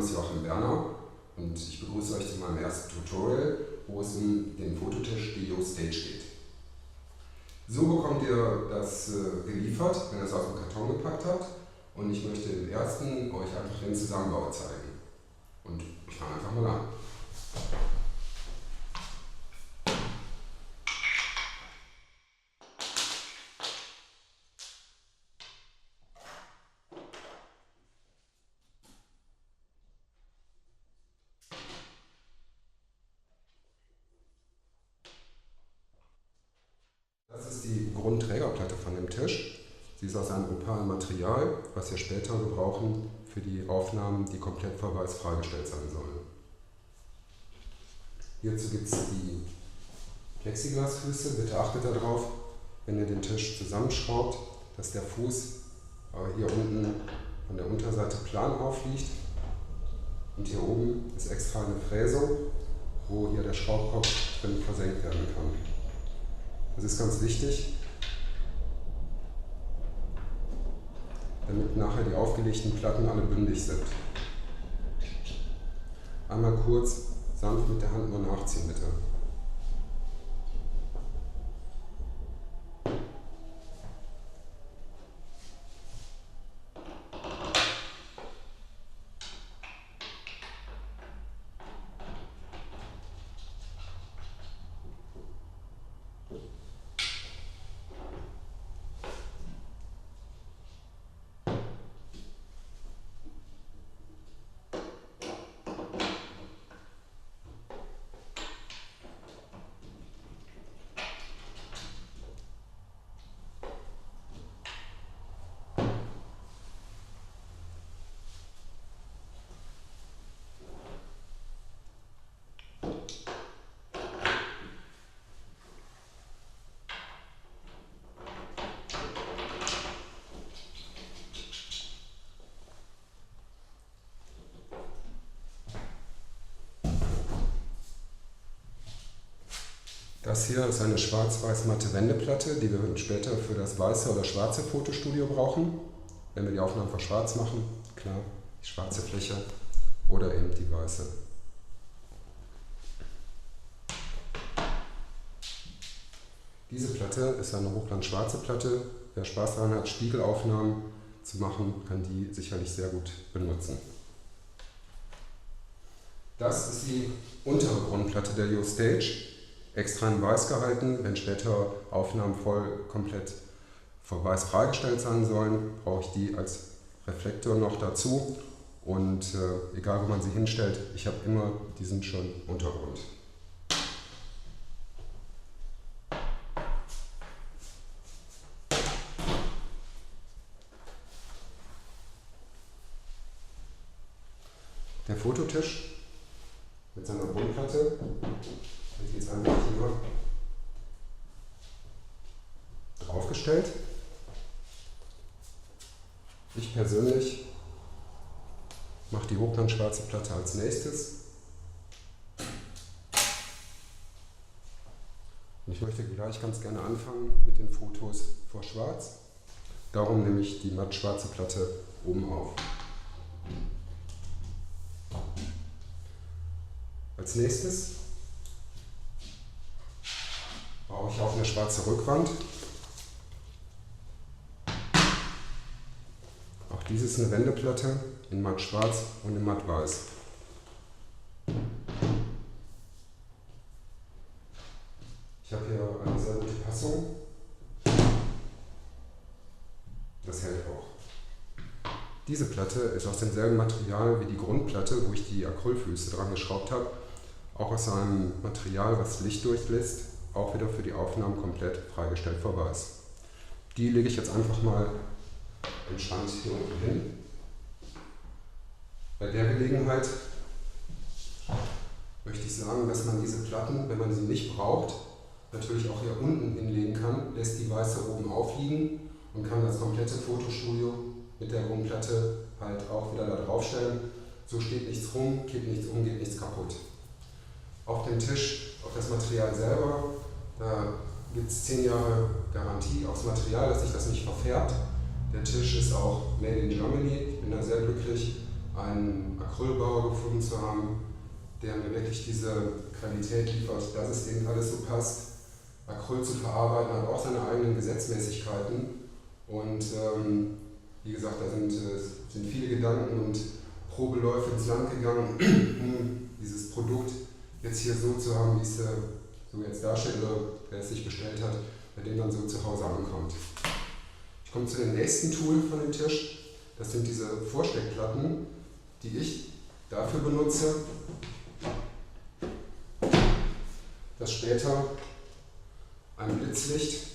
ist Joachim Berner und ich begrüße euch zu meinem ersten Tutorial, wo es um den Fototisch Dio Stage geht. So bekommt ihr das geliefert, wenn ihr es aus dem Karton gepackt habt, und ich möchte im ersten euch einfach den Zusammenbau zeigen. Und ich fange einfach mal an. Das ist die Grundträgerplatte von dem Tisch. Sie ist aus einem opalen Material, was wir später gebrauchen für die Aufnahmen, die komplett verweisfrei gestellt sein sollen. Hierzu gibt es die Plexiglasfüße. Bitte achtet darauf, wenn ihr den Tisch zusammenschraubt, dass der Fuß hier unten von der Unterseite plan aufliegt. Und hier oben ist extra eine Fräsung, wo hier der Schraubkopf drin versenkt werden kann. Das ist ganz wichtig, damit nachher die aufgelegten Platten alle bündig sind. Einmal kurz sanft mit der Hand nur nachziehen, bitte. Das hier ist eine schwarz-weiß matte Wendeplatte, die wir später für das weiße oder schwarze Fotostudio brauchen. Wenn wir die Aufnahmen für schwarz machen, klar, die schwarze Fläche oder eben die weiße. Diese Platte ist eine hochglanz-schwarze Platte. Wer Spaß daran hat, Spiegelaufnahmen zu machen, kann die sicherlich sehr gut benutzen. Das ist die untere Grundplatte der Dio Stage. Extra in weiß gehalten. Wenn später Aufnahmen komplett vor weiß freigestellt sein sollen, brauche ich die als Reflektor noch dazu. Und egal wo man sie hinstellt, ich habe immer diesen schönen Untergrund. Der Fototisch mit seiner Grundplatte wird jetzt einfach hier draufgestellt. Ich persönlich mache die hochglanzschwarze Platte als nächstes. Und ich möchte gleich ganz gerne anfangen mit den Fotos vor Schwarz. Darum nehme ich die mattschwarze Platte oben auf. Als nächstes baue ich auf eine schwarze Rückwand. Auch dies ist eine Wendeplatte in matt schwarz und in matt weiß. Ich habe hier eine sehr gute Passung. Das hält auch. Diese Platte ist aus demselben Material wie die Grundplatte, wo ich die Acrylfüße dran geschraubt habe. Auch aus einem Material, was Licht durchlässt. Auch wieder für die Aufnahmen komplett freigestellt vor weiß. Die lege ich jetzt einfach mal im Schrank hier unten hin. Bei der Gelegenheit möchte ich sagen, dass man diese Platten, wenn man sie nicht braucht, natürlich auch hier unten hinlegen kann, lässt die weiße oben aufliegen und kann das komplette Fotostudio mit der Grundplatte halt auch wieder da draufstellen. So steht nichts rum, kippt nichts um, geht nichts kaputt. Auf dem Tisch, auf das Material selber, da gibt es 10 Jahre Garantie aufs Material, dass sich das nicht verfärbt. Der Tisch ist auch made in Germany. Ich bin da sehr glücklich, einen Acrylbauer gefunden zu haben, der mir wirklich diese Qualität liefert, dass es eben alles so passt. Acryl zu verarbeiten hat auch seine eigenen Gesetzmäßigkeiten und wie gesagt, da sind viele Gedanken und Probeläufe ins Land gegangen, um dieses Produkt jetzt hier so zu haben, wie ich es so jetzt darstelle, oder wer es sich bestellt hat, bei dem dann so zu Hause ankommt. Ich komme zu dem nächsten Tool von dem Tisch. Das sind diese Vorsteckplatten, die ich dafür benutze, dass später ein Blitzlicht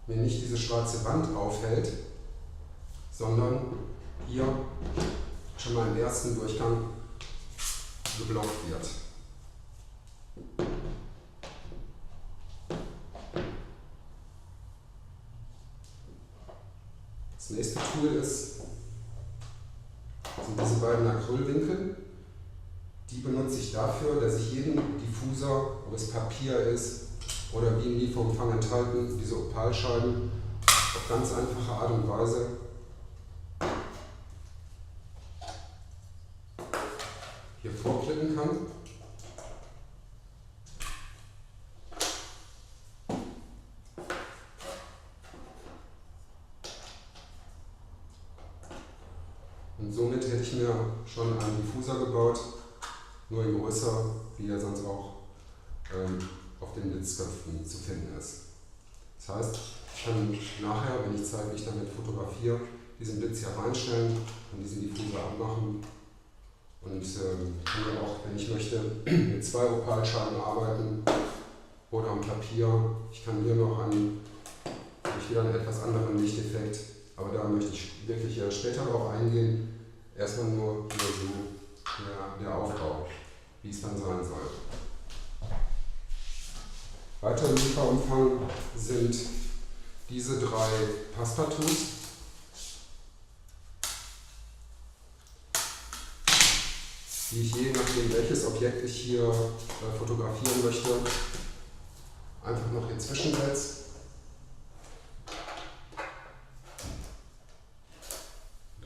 mir nicht diese schwarze Wand aufhält, sondern hier schon mal im ersten Durchgang geblockt wird. Das nächste Tool sind diese beiden Acrylwinkel. Die benutze ich dafür, dass ich jeden Diffusor, ob es Papier ist oder wie im Lieferumfang enthalten, diese Opalscheiben auf ganz einfache Art und Weise hier vorklippen kann. Und somit hätte ich mir schon einen Diffusor gebaut, nur in größer, wie er sonst auch auf den Blitzköpfen zu finden ist. Das heißt, ich kann nachher, wenn ich zeige, wie ich damit fotografiere, diesen Blitz hier reinstellen und diesen Diffusor abmachen und kann dann auch, wenn ich möchte, mit 2 Opalscheiben arbeiten oder am Papier. Ich kann hier noch durch wieder einen etwas anderen Lichteffekt, aber da möchte ich wirklich später darauf eingehen. Erstmal nur hier so der Aufbau, wie es dann sein soll. Weiter im Lieferumfang sind diese 3 Passepartouts. Die ich je nachdem, welches Objekt ich hier fotografieren möchte, einfach noch hier zwischensetze.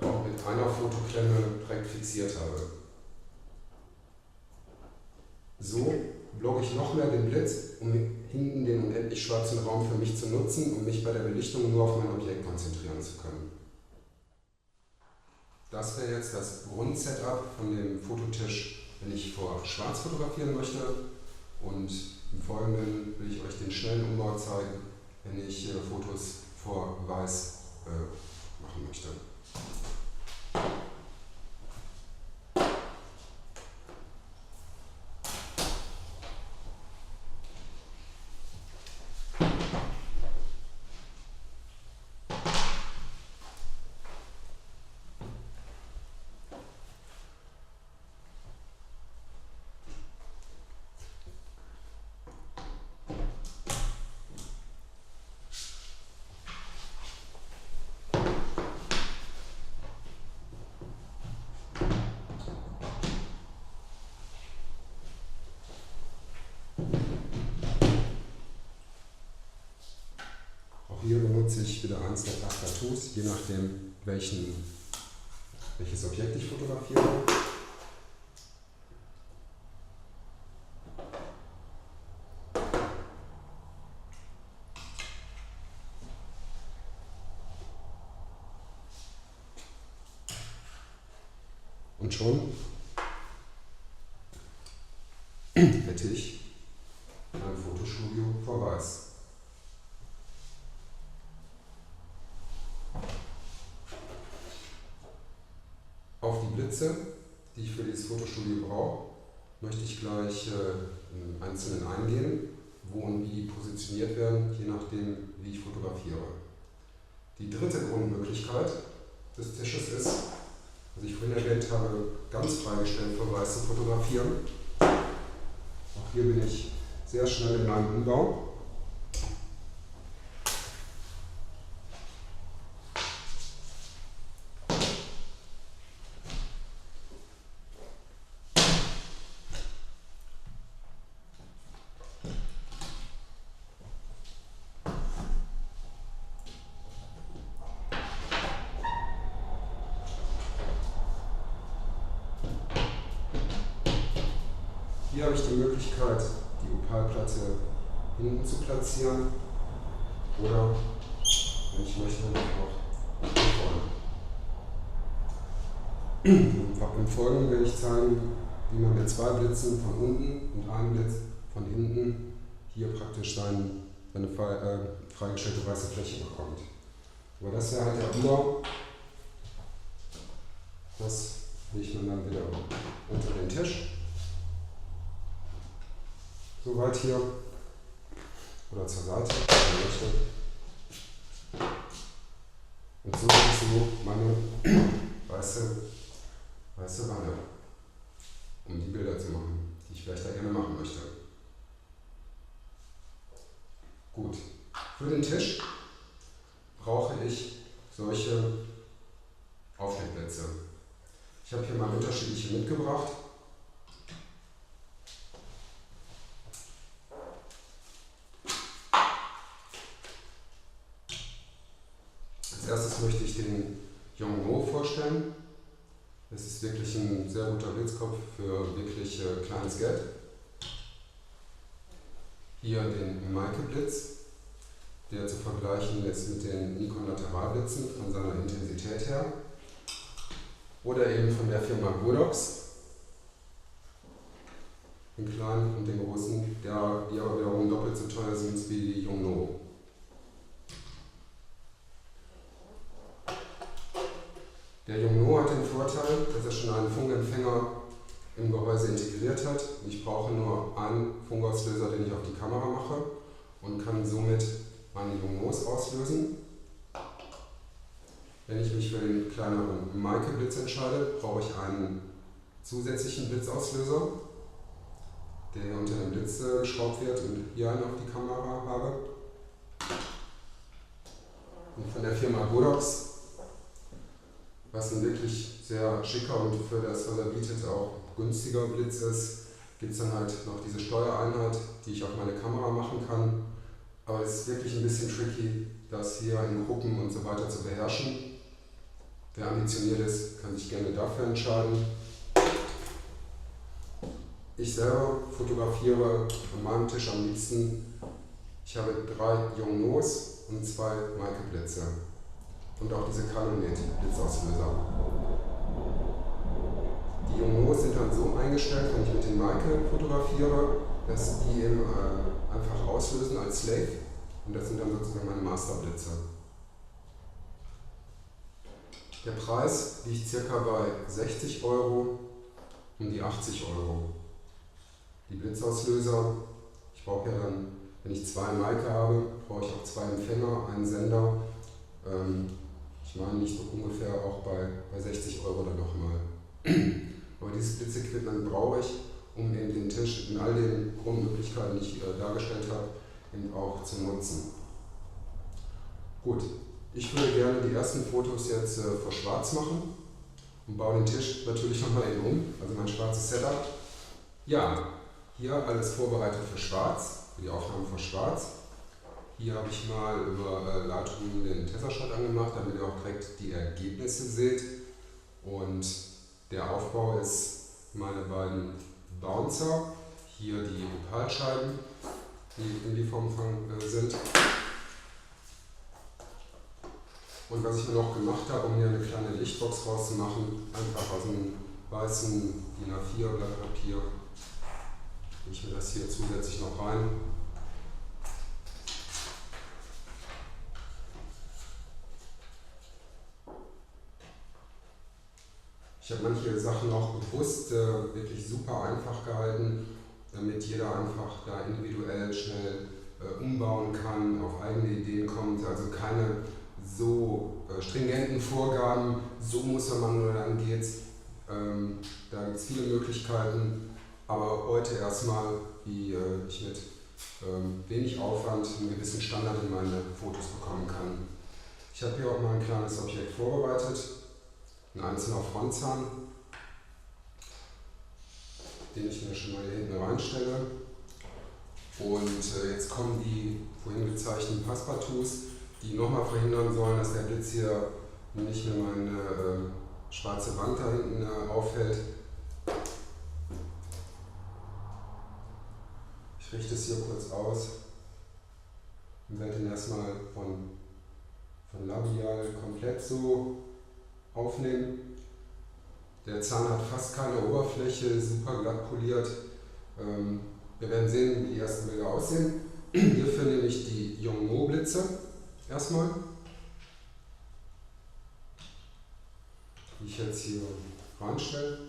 Und auch mit einer Fotoklemme direkt fixiert habe. So blocke ich noch mehr den Blitz, um hinten den unendlich schwarzen Raum für mich zu nutzen, um mich bei der Belichtung nur auf mein Objekt konzentrieren zu können. Das wäre jetzt das Grundsetup von dem Fototisch, wenn ich vor Schwarz fotografieren möchte. Und im Folgenden will ich euch den schnellen Umbau zeigen, wenn ich Fotos vor Weiß machen möchte. Hier benutze ich wieder eins der Passepartouts, je nachdem welches Objekt ich fotografiere. Und schon hätte ich ein Fotostudio vor Weiß. Auf die Blitze, die ich für dieses Fotostudio brauche, möchte ich gleich im Einzelnen eingehen, wo und wie die positioniert werden, je nachdem, wie ich fotografiere. Die dritte Grundmöglichkeit des Tisches ist, was ich vorhin erwähnt habe, ganz freigestellt vor Weiß zu fotografieren. Auch hier bin ich sehr schnell in meinem Umbau. Hier habe ich die Möglichkeit, die Opalplatte hinten zu platzieren oder, wenn ich möchte, auch vorne. Im Folgenden werde ich zeigen, wie man mit 2 Blitzen von unten und einem Blitz von hinten hier praktisch seine freigestellte weiße Fläche bekommt. Aber das wäre halt der Umbau. Das legt man dann wieder unter den Tisch. Soweit hier. Oder zur Seite, wenn man möchte. Und so ist so meine weiße Wanne, um die Bilder zu machen, die ich vielleicht da gerne machen möchte. Gut, für den Tisch brauche ich solche Aufsteckplätze. Ich habe hier mal unterschiedliche mitgebracht. Als erstes möchte ich den Yongnuo vorstellen. Das ist wirklich ein sehr guter Blitzkopf für wirklich kleines Geld. Hier den Meike-Blitz, der zu vergleichen ist mit den Nikon Lateralblitzen von seiner Intensität her. Oder eben von der Firma Godox, den kleinen und den großen, die aber wiederum doppelt so teuer sind wie die Yongnuo. Der Yongnuo hat den Vorteil, dass er schon einen Funkempfänger im Gehäuse integriert hat. Ich brauche nur einen Funkauslöser, den ich auf die Kamera mache und kann somit meine Yongnuos auslösen. Wenn ich mich für den kleineren Meike-Blitz entscheide, brauche ich einen zusätzlichen Blitzauslöser, der hier unter dem Blitz geschraubt wird und hier einen auf die Kamera habe. Und von der Firma Godox, was ein wirklich sehr schicker und für das, was er bietet, auch günstiger Blitz ist, gibt es dann halt noch diese Steuereinheit, die ich auf meine Kamera machen kann. Aber es ist wirklich ein bisschen tricky, das hier in Gruppen und so weiter zu beherrschen. Wer ambitioniert ist, kann sich gerne dafür entscheiden. Ich selber fotografiere an meinem Tisch am liebsten. Ich habe 3 Yongnuos und 2 Meike-Blitze. Und auch diese Canonet-Blitzauslöser. Die Yongnuos sind dann so eingestellt, wenn ich mit den Meike fotografiere, dass die eben einfach auslösen als Slave. Und das sind dann sozusagen meine Masterblitze. Der Preis liegt ca. bei 60 € um die 80 €. Die Blitzauslöser, ich brauche ja dann, wenn ich 2 Meike habe, brauche ich auch 2 Empfänger, einen Sender. Ich meine, nicht so ungefähr auch bei 60 € dann nochmal. Aber dieses Blitzequipment brauche ich, um eben den Tisch in all den Grundmöglichkeiten, die ich dargestellt habe, eben auch zu nutzen. Gut, ich würde gerne die ersten Fotos jetzt vor Schwarz machen und baue den Tisch natürlich nochmal eben um, also mein schwarzes Setup. Ja, hier alles vorbereitet für Schwarz, für die Aufnahmen vor Schwarz. Hier habe ich mal über Lightroom den Tessershot angemacht, damit ihr auch direkt die Ergebnisse seht. Und der Aufbau ist meine beiden Bouncer, hier die Opalscheiben, die in Lieferumfang sind. Und was ich mir noch gemacht habe, um hier eine kleine Lichtbox rauszumachen, einfach aus einem weißen DIN A4 Blatt Papier, lege ich mir das hier zusätzlich noch rein. Ich habe manche Sachen auch bewusst wirklich super einfach gehalten, damit jeder einfach da individuell schnell umbauen kann, auf eigene Ideen kommt, also keine so stringenten Vorgaben, so muss man oder dann geht's. Da gibt es viele Möglichkeiten, aber heute erstmal, wie ich mit wenig Aufwand einen gewissen Standard in meine Fotos bekommen kann. Ich habe hier auch mal ein kleines Objekt vorbereitet, ein einzelner Frontzahn, den ich mir schon mal hier hinten reinstelle. Und jetzt kommen die vorhin gezeichneten Passepartouts, die nochmal verhindern sollen, dass der Blitz hier nicht mehr meine schwarze Wand da hinten auffällt. Ich richte es hier kurz aus und werde ihn erstmal von labial komplett so aufnehmen. Der Zahn hat fast keine Oberfläche, super glatt poliert. Wir werden sehen, wie die ersten Bilder aussehen. Hierfür nehme ich die Yongnuo-Blitze erstmal, die ich jetzt hier reinstelle.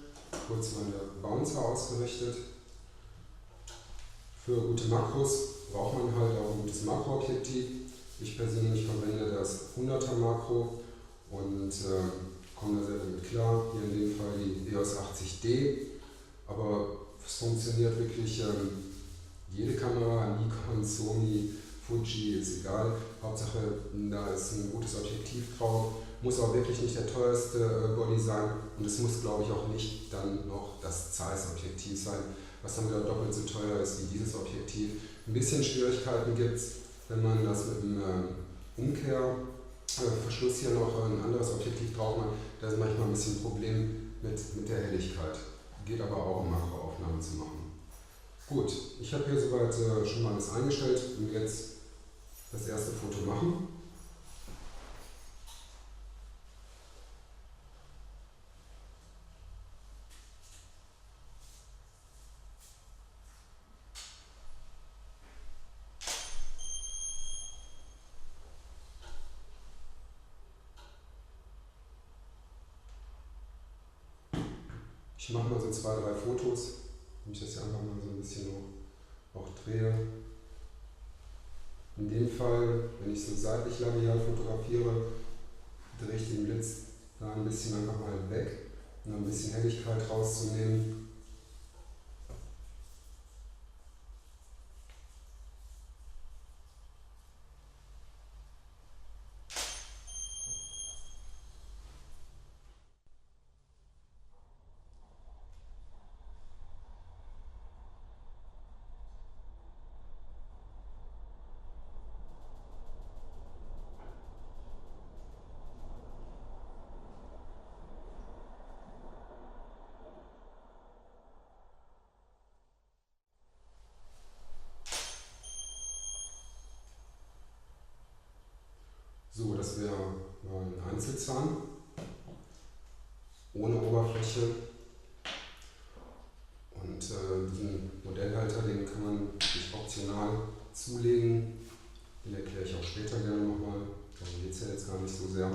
Kurz meine Bouncer ausgerichtet. Für gute Makros braucht man halt auch ein gutes Makroobjektiv. Ich persönlich verwende das 100er Makro und komme da sehr damit klar. Hier in dem Fall die EOS 80D, aber es funktioniert wirklich jede Kamera, Nikon, Sony, Fuji, ist egal. Hauptsache da ist ein gutes Objektiv drauf. Muss auch wirklich nicht der teuerste Body sein und es muss, glaube ich, auch nicht dann noch das Zeiss-Objektiv sein, was dann wieder doppelt so teuer ist wie dieses Objektiv. Ein bisschen Schwierigkeiten gibt es, wenn man das mit einem Umkehrverschluss hier noch ein anderes Objektiv drauf macht. Da ist manchmal ein bisschen ein Problem mit der Helligkeit. Geht aber auch, um Makroaufnahmen zu machen. Gut, ich habe hier soweit schon mal alles eingestellt und jetzt das erste Foto machen. Ich mache mal so 2, 3 Fotos, wenn ich das hier einfach mal so ein bisschen auch drehe. In dem Fall, wenn ich so seitlich labial fotografiere, drehe ich den Blitz da ein bisschen einfach mal weg, um ein bisschen Helligkeit rauszunehmen. So, das wäre ein Einzelzahn ohne Oberfläche und diesen Modellhalter, den kann man sich optional zulegen. Den erkläre ich auch später gerne nochmal, darum geht es ja jetzt gar nicht so sehr.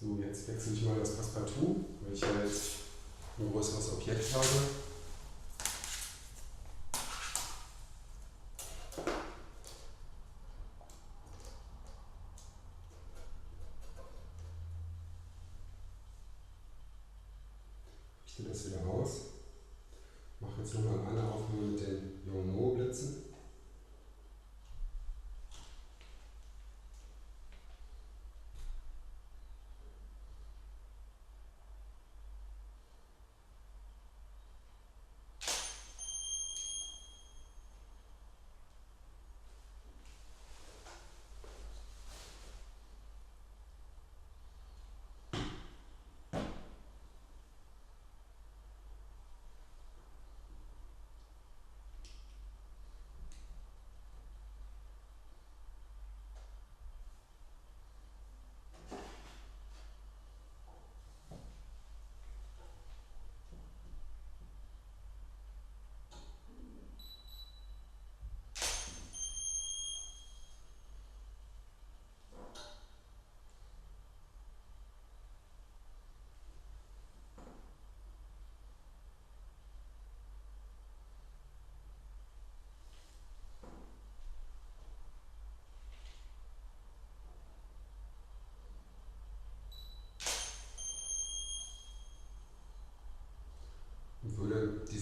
So, jetzt wechsle ich mal das Passepartout, weil ich ja jetzt ein größeres Objekt habe. Richte das wieder aus. Mache jetzt nochmal eine Aufnahme mit den Yongnuo-Blitzen.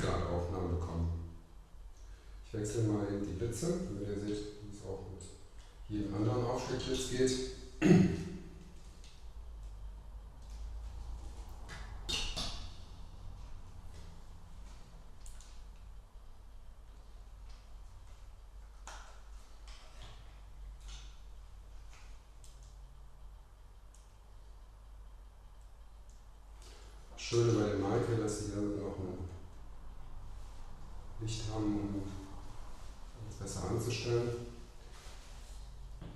diese Art Aufnahmen bekommen. Ich wechsle mal eben die Blitze, damit ihr seht, wie es auch mit jedem anderen Aufsteckblitz geht. Schöne bei der Maike, dass sie hier noch ein Licht haben, um es besser anzustellen.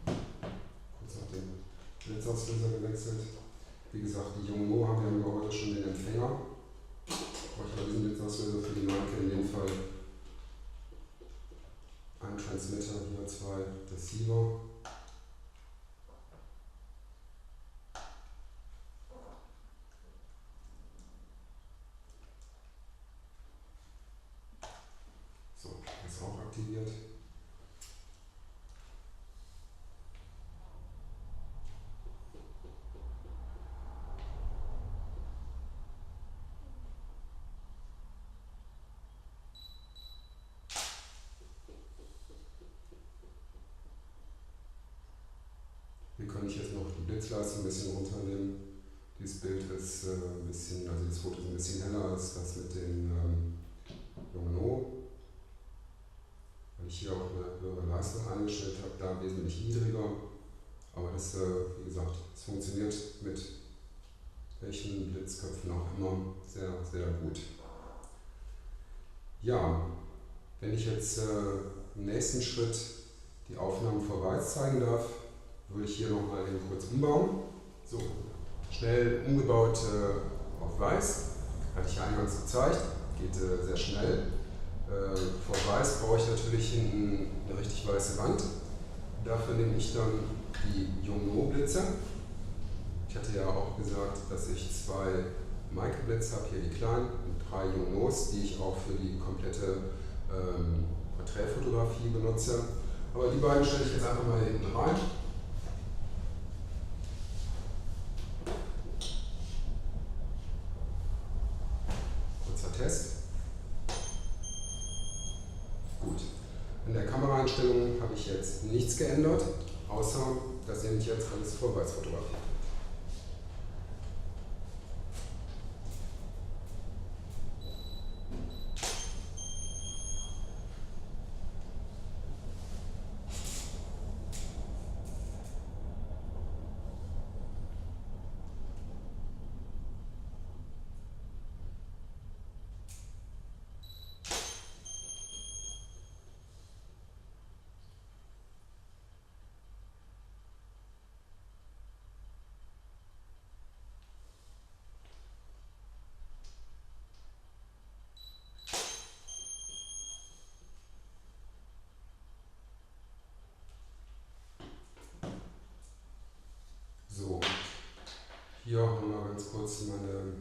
Kurz noch den Blitzauslöser gewechselt. Wie gesagt, die Yongnuo haben wir heute schon den Empfänger. Ich brauche aber diesen Blitzauslöser für die Maike in dem Fall. Ein Transmitter, hier 2 Receiver. So, ist auch aktiviert. Hier kann ich jetzt noch die Blitzleistung ein bisschen runternehmen. Dieses Bild ist ein bisschen, also das Foto ist ein bisschen heller als das mit den Yongnuo. Weil ich hier auch eine höhere Leistung eingestellt habe, da wesentlich niedriger. Aber das, wie gesagt, es funktioniert mit welchen Blitzköpfen auch immer sehr, sehr gut. Ja, wenn ich jetzt im nächsten Schritt die Aufnahmen vor Weiß zeigen darf, würde ich hier nochmal eben kurz umbauen. So, schnell umgebaut auf Weiß, hatte ich ja eingangs gezeigt, geht sehr schnell. Vor Weiß brauche ich natürlich hinten eine richtig weiße Wand. Dafür nehme ich dann die Yongnuo-Blitze. Ich hatte ja auch gesagt, dass ich 2 Maike-Blitze habe, hier die kleinen, und 3 Yongnuos, die ich auch für die komplette Porträtfotografie benutze. Aber die beiden stelle ich jetzt einfach mal hinten rein. Kurzer Test. Gut. In der Kameraeinstellung habe ich jetzt nichts geändert, außer dass ihr mich jetzt alles vor Weiß fotografiert. So, hier haben wir ganz kurz meine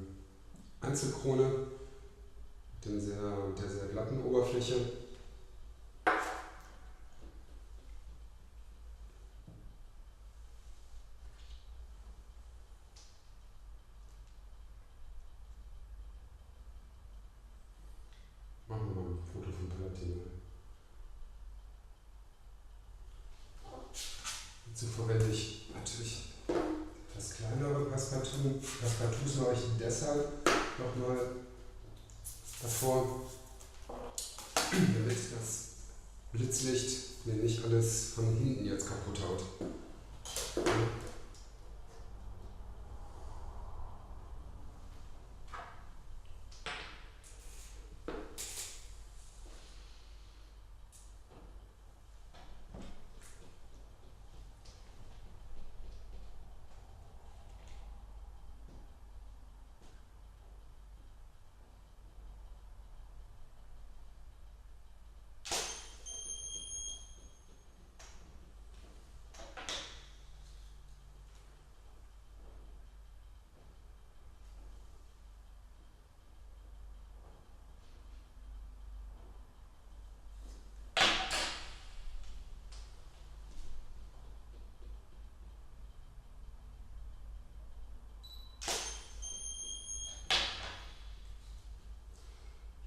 Einzelkrone mit der sehr glatten Oberfläche. Machen wir mal ein Foto von Palatin. Dazu verwende ich natürlich das kleinere Passepartout. Passepartouts mache ich deshalb nochmal davor, damit das Blitzlicht mir nicht alles von hinten jetzt kaputt haut.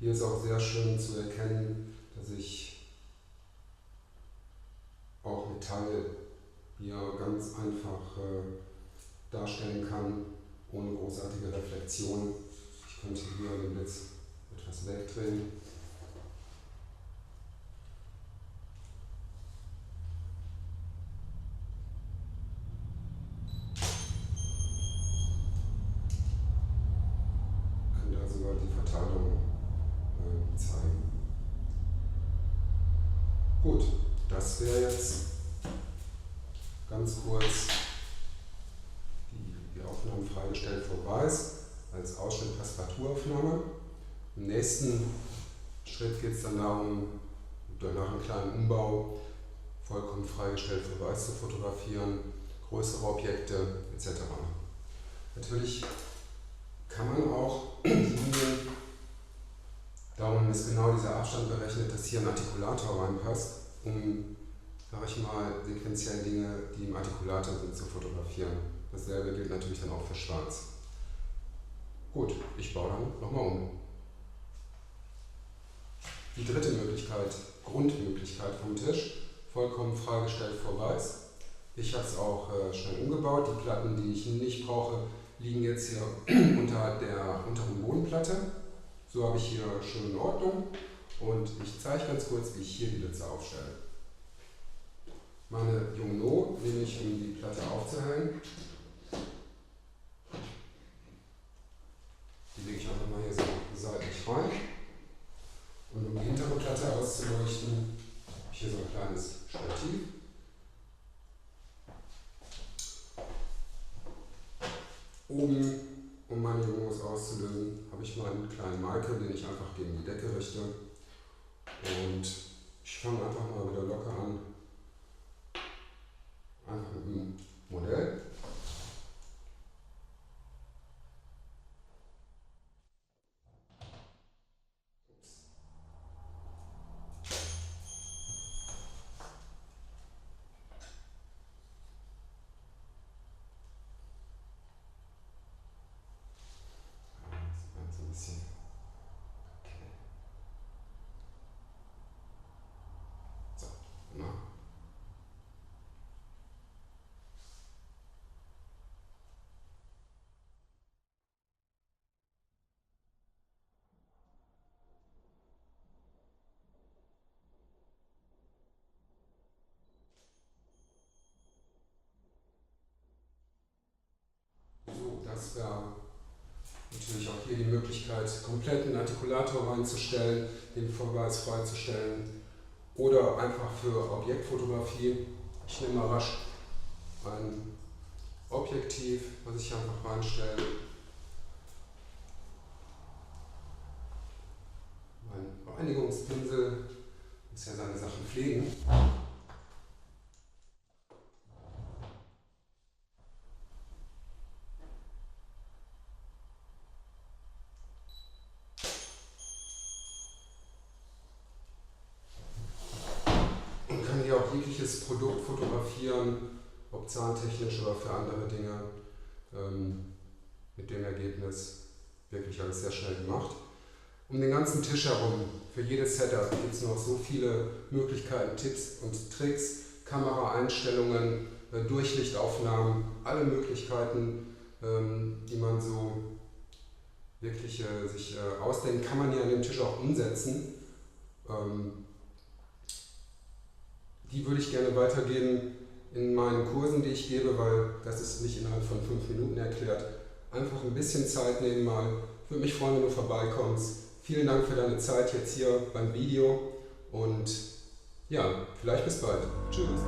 Hier ist auch sehr schön zu erkennen, dass ich auch Metall hier ganz einfach darstellen kann, ohne großartige Reflexion. Ich könnte hier den Blitz etwas wegdrehen. Ich kann da sogar die Verteilung zeigen. Gut, das wäre jetzt ganz kurz die Aufnahme freigestellt vor Weiß als Ausschnitt Passepartoutaufnahme. Im nächsten Schritt geht es dann darum, danach einen kleinen Umbau, vollkommen freigestellt vor Weiß zu fotografieren, größere Objekte etc. Natürlich kann man auch Linien, darum ist genau dieser Abstand berechnet, dass hier ein Artikulator reinpasst, um, sage ich mal, sequenziell Dinge, die im Artikulator sind, zu fotografieren. Dasselbe gilt natürlich dann auch für Schwarz. Gut, ich baue dann nochmal um. Die dritte Möglichkeit, Grundmöglichkeit vom Tisch, vollkommen freigestellt vor Weiß. Ich habe es auch schnell umgebaut. Die Platten, die ich nicht brauche, liegen jetzt hier unter der unteren Bodenplatte. So habe ich hier schön in Ordnung. Und ich zeige ganz kurz, wie ich hier die Blitze aufstelle. Meine Yongnuo nehme ich, um die Platte aufzuhängen. Die lege ich einfach mal hier so seitlich rein. Und um die hintere Platte auszuleuchten, habe ich hier so ein kleines Stativ. Oben, um meine Yongnuos auszulösen, habe ich meinen kleinen Michael, den ich einfach gegen die Decke richte. Und ich fange einfach mal wieder locker an. Einfach mit dem Modell. Das wäre natürlich auch hier die Möglichkeit, komplett einen Artikulator reinzustellen, den Vorwärts freizustellen oder einfach für Objektfotografie. Ich nehme mal rasch ein Objektiv, was ich einfach reinstelle. Mein Reinigungspinsel muss ja seine Sachen pflegen. Auch jegliches Produkt fotografieren, ob zahntechnisch oder für andere Dinge, mit dem Ergebnis wirklich alles sehr schnell gemacht. Um den ganzen Tisch herum, für jedes Setup gibt es noch so viele Möglichkeiten, Tipps und Tricks, Kameraeinstellungen, Durchlichtaufnahmen, alle Möglichkeiten, die man so wirklich sich ausdenkt, kann man hier an dem Tisch auch umsetzen. Die würde ich gerne weitergeben in meinen Kursen, die ich gebe, weil das ist nicht innerhalb von 5 Minuten erklärt. Einfach ein bisschen Zeit nehmen mal. Ich würde mich freuen, wenn du vorbeikommst. Vielen Dank für deine Zeit jetzt hier beim Video und ja, vielleicht bis bald. Tschüss.